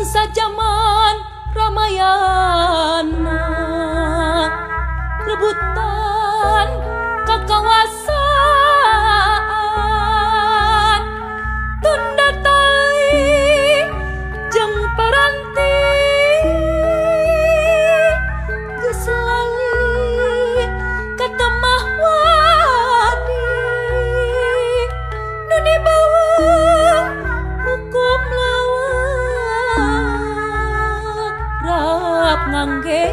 bangsa zaman Ramayana rebutan kekawasan tunda tali jeung paranti geus lali katemah wani nu dibawah hukum lawak rap ngangge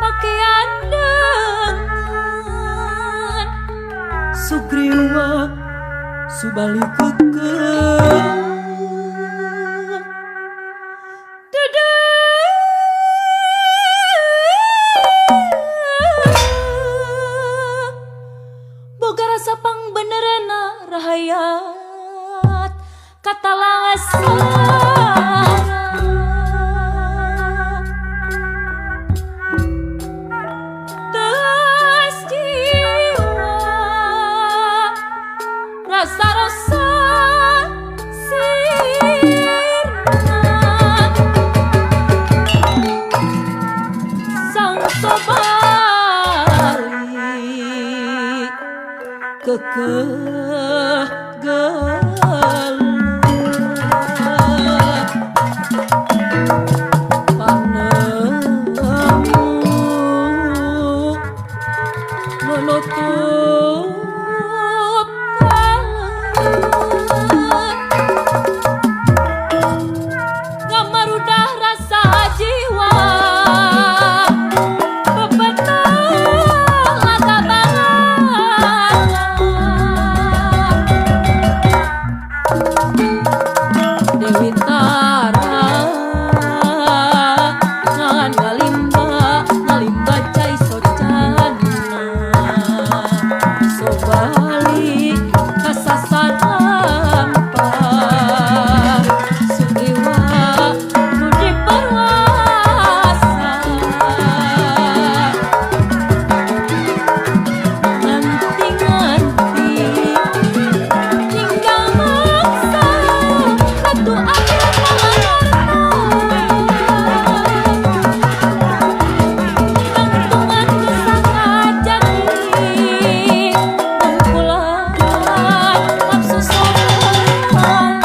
pakaian dengan Sugriwa subali kekeung boga rasa pangbenerena rahayat kata langasara teas jiwa rasa-rasa sirna sang sobari kekeh gelap panemu menutup ngamarudah rasa jiwa bebenah lagabangan Dewi Tara ngan ngalimba cai socana sobali kasasampa Sugriwa budi perwasa nganti-nganti tinggal maksa ratu akhir gantungan pusaka jati mengkulan nafsu sombong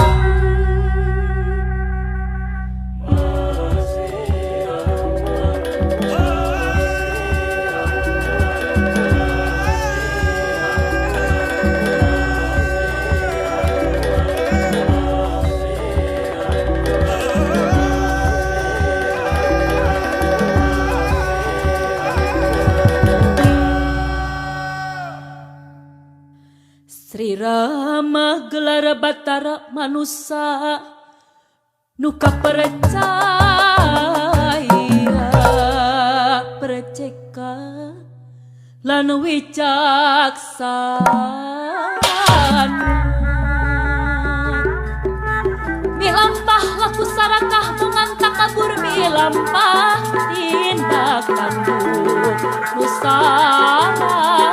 Sri Rama gelar Batara manusa nuka percaya perceka lan wicaksana milampah laku sarakah menganta kabur milampah tindak tanduk nusara